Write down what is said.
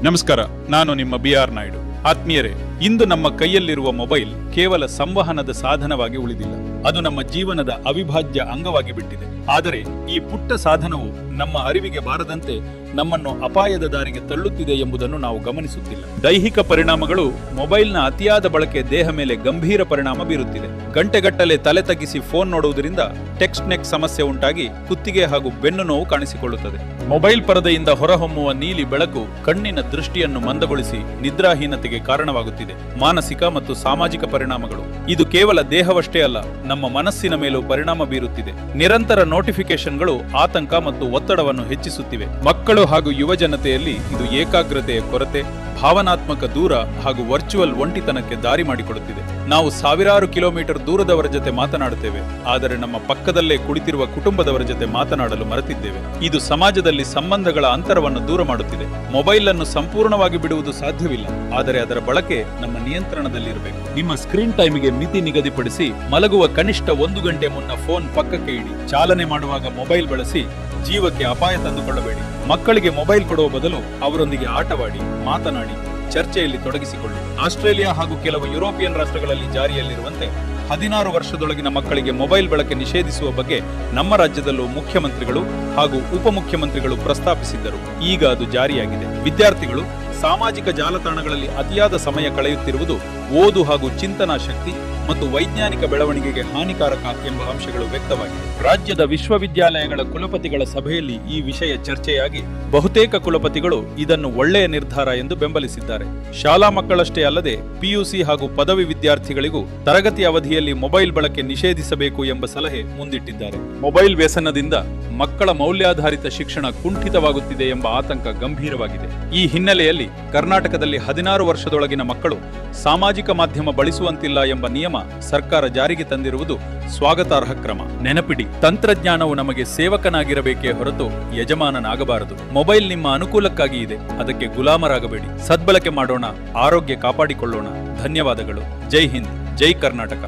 ನಮಸ್ಕಾರ, ನಾನು ನಿಮ್ಮ BR ನಾಯ್ಡು. ಆತ್ಮೀಯರೇ, ಇಂದು ನಮ್ಮ ಕೈಯಲ್ಲಿರುವ ಮೊಬೈಲ್ ಕೇವಲ ಸಂವಹನದ ಸಾಧನವಾಗಿ ಉಳಿದಿಲ್ಲ. ಅದು ನಮ್ಮ ಜೀವನದ ಅವಿಭಾಜ್ಯ ಅಂಗವಾಗಿ ಬಿಟ್ಟಿದೆ. ಆದರೆ ಈ ಪುಟ್ಟ ಸಾಧನವು ನಮ್ಮ ಅರಿವಿಗೆ ಬಾರದಂತೆ ನಮ್ಮನ್ನು ಅಪಾಯದ ದಾರಿಗೆ ತಳ್ಳುತ್ತಿದೆ ಎಂಬುದನ್ನು ನಾವು ಗಮನಿಸುತ್ತಿಲ್ಲ. ದೈಹಿಕ ಪರಿಣಾಮಗಳು ಮೊಬೈಲ್ನ ಅತಿಯಾದ ಬಳಕೆ ದೇಹ ಮೇಲೆ ಗಂಭೀರ ಪರಿಣಾಮ ಬೀರುತ್ತಿದೆ. ಗಂಟೆಗಟ್ಟಲೆ ತಲೆ ತಗ್ಗಿಸಿ ಫೋನ್ ನೋಡುವುದರಿಂದ ಟೆಕ್ಸ್ಟ್ ನೆಕ್ ಸಮಸ್ಯೆ ಉಂಟಾಗಿ ಕುತ್ತಿಗೆ ಹಾಗೂ ಬೆನ್ನು ನೋವು ಕಾಣಿಸಿಕೊಳ್ಳುತ್ತದೆ. ಮೊಬೈಲ್ ಪರದೆಯಿಂದ ಹೊರಹೊಮ್ಮುವ ನೀಲಿ ಬೆಳಕು ಕಣ್ಣಿನ ದೃಷ್ಟಿಯನ್ನು ಮಂದಗೊಳಿಸಿ ನಿದ್ರಾಹೀನತೆಗೆ ಕಾರಣವಾಗುತ್ತಿದೆ. ಮಾನಸಿಕ ಮತ್ತು ಸಾಮಾಜಿಕ ಪರಿಣಾಮಗಳು. ಇದು ಕೇವಲ ದೇಹವಷ್ಟೇ ಅಲ್ಲ, ನಮ್ಮ ಮನಸ್ಸಿನ ಮೇಲೂ ಪರಿಣಾಮ ಬೀರುತ್ತಿದೆ. ನಿರಂತರ ನೋಟಿಫಿಕೇಶನ್ಗಳು ಆತಂಕ ಮತ್ತು ಒತ್ತಡವನ್ನು ಹೆಚ್ಚಿಸುತ್ತಿವೆ. ಮಕ್ಕಳು ಹಾಗೂ ಯುವ ಜನತೆಯಲ್ಲಿ ಇದು ಏಕಾಗ್ರತೆಯ ಕೊರತೆ, ಭಾವನಾತ್ಮಕ ದೂರ ಹಾಗೂ ವರ್ಚುವಲ್ ಒಂಟಿತನಕ್ಕೆ ದಾರಿ ಮಾಡಿಕೊಡುತ್ತಿದೆ. ನಾವು ಸಾವಿರಾರು ಕಿಲೋಮೀಟರ್ ದೂರದವರ ಜೊತೆ ಮಾತನಾಡುತ್ತೇವೆ, ಆದರೆ ನಮ್ಮ ಪಕ್ಕದಲ್ಲೇ ಕುಳಿತಿರುವ ಕುಟುಂಬದವರ ಜೊತೆ ಮಾತನಾಡಲು ಮರೆತಿದ್ದೇವೆ. ಇದು ಸಮಾಜದಲ್ಲಿ ಸಂಬಂಧಗಳ ಅಂತರವನ್ನು ದೂರ ಮಾಡುತ್ತಿದೆ. ಮೊಬೈಲ್ ಅನ್ನು ಸಂಪೂರ್ಣವಾಗಿ ಬಿಡುವುದು ಸಾಧ್ಯವಿಲ್ಲ, ಆದರೆ ಅದರ ಬಳಕೆ ನಮ್ಮ ನಿಯಂತ್ರಣದಲ್ಲಿರಬೇಕು. ನಿಮ್ಮ ಸ್ಕ್ರೀನ್ ಟೈಮಿಗೆ ಮಿತಿ ನಿಗದಿಪಡಿಸಿ, ಮಲಗುವ ಕನಿಷ್ಠ 1 ಗಂಟೆ ಮುನ್ನ ಫೋನ್ ಪಕ್ಕಕ್ಕೆ ಇಡಿ. ಚಾಲನೆ ಮಾಡುವಾಗ ಮೊಬೈಲ್ ಬಳಸಿ ಜೀವಕ್ಕೆ ಅಪಾಯ ತಂದುಕೊಳ್ಳಬೇಡಿ. ಮಕ್ಕಳಿಗೆ ಮೊಬೈಲ್ ಕೊಡುವ ಬದಲು ಅವರೊಂದಿಗೆ ಆಟವಾಡಿ, ಮಾತನಾಡಿ, ಚರ್ಚೆಯಲ್ಲಿ ತೊಡಗಿಸಿಕೊಳ್ಳಿ. ಆಸ್ಟ್ರೇಲಿಯಾ ಹಾಗೂ ಕೆಲವು ಯುರೋಪಿಯನ್ ರಾಷ್ಟ್ರಗಳಲ್ಲಿ ಜಾರಿಯಲ್ಲಿರುವಂತೆ 16 ವರ್ಷದೊಳಗಿನ ಮಕ್ಕಳಿಗೆ ಮೊಬೈಲ್ ಬಳಕೆ ನಿಷೇಧಿಸುವ ಬಗ್ಗೆ ನಮ್ಮ ರಾಜ್ಯದಲ್ಲೂ ಮುಖ್ಯಮಂತ್ರಿಗಳು ಹಾಗೂ ಉಪಮುಖ್ಯಮಂತ್ರಿಗಳು ಪ್ರಸ್ತಾಪಿಸಿದ್ದರು. ಈಗ ಅದು ಜಾರಿಯಾಗಿದೆ. ವಿದ್ಯಾರ್ಥಿಗಳು ಸಾಮಾಜಿಕ ಜಾಲತಾಣಗಳಲ್ಲಿ ಅತಿಯಾದ ಸಮಯ ಕಳೆಯುತ್ತಿರುವುದು ಓದು ಹಾಗೂ ಚಿಂತನಾ ಶಕ್ತಿ ಮತ್ತು ವೈಜ್ಞಾನಿಕ ಬೆಳವಣಿಗೆಗೆ ಹಾನಿಕಾರಕ ಎಂಬ ಅಂಶಗಳು ವ್ಯಕ್ತವಾಗಿದೆ. ರಾಜ್ಯದ ವಿಶ್ವವಿದ್ಯಾಲಯಗಳ ಕುಲಪತಿಗಳ ಸಭೆಯಲ್ಲಿ ಈ ವಿಷಯ ಚರ್ಚೆಯಾಗಿ ಬಹುತೇಕ ಕುಲಪತಿಗಳು ಇದನ್ನು ಒಳ್ಳೆಯ ನಿರ್ಧಾರ ಎಂದು ಬೆಂಬಲಿಸಿದ್ದಾರೆ. ಶಾಲಾ ಮಕ್ಕಳಷ್ಟೇ ಅಲ್ಲದೆ PUC ಹಾಗೂ ಪದವಿ ವಿದ್ಯಾರ್ಥಿಗಳಿಗೂ ತರಗತಿ ಅವಧಿಯಲ್ಲಿ ಮೊಬೈಲ್ ಬಳಕೆ ನಿಷೇಧಿಸಬೇಕು ಎಂಬ ಸಲಹೆ ಮುಂದಿಟ್ಟಿದ್ದಾರೆ. ಮೊಬೈಲ್ ವ್ಯಸನದಿಂದ ಮಕ್ಕಳ ಮೌಲ್ಯಾಧಾರಿತ ಶಿಕ್ಷಣ ಕುಂಠಿತವಾಗುತ್ತಿದೆ ಎಂಬ ಆತಂಕ ಗಂಭೀರವಾಗಿದೆ. ಈ ಹಿನ್ನೆಲೆಯಲ್ಲಿ ಕರ್ನಾಟಕದಲ್ಲಿ 16 ವರ್ಷದೊಳಗಿನ ಮಕ್ಕಳು ಸಾಮಾಜಿಕ ಮಾಧ್ಯಮ ಬಳಸುವಂತಿಲ್ಲ ಎಂಬ ನಿಯಮ ಸರ್ಕಾರ ಜಾರಿಗೆ ತಂದಿರುವುದು ಸ್ವಾಗತಾರ್ಹ ಕ್ರಮ. ನೆನಪಿಡಿ, ತಂತ್ರಜ್ಞಾನವು ನಮಗೆ ಸೇವಕನಾಗಿರಬೇಕೇ ಹೊರತು ಯಜಮಾನನಾಗಬಾರದು. ಮೊಬೈಲ್ ನಿಮ್ಮ ಅನುಕೂಲಕ್ಕಾಗಿ ಇದೆ, ಅದಕ್ಕೆ ಗುಲಾಮರಾಗಬೇಡಿ. ಸದ್ಬಳಕೆ ಮಾಡೋಣ, ಆರೋಗ್ಯ ಕಾಪಾಡಿಕೊಳ್ಳೋಣ. ಧನ್ಯವಾದಗಳು. ಜೈ ಹಿಂದ್, ಜೈ ಕರ್ನಾಟಕ.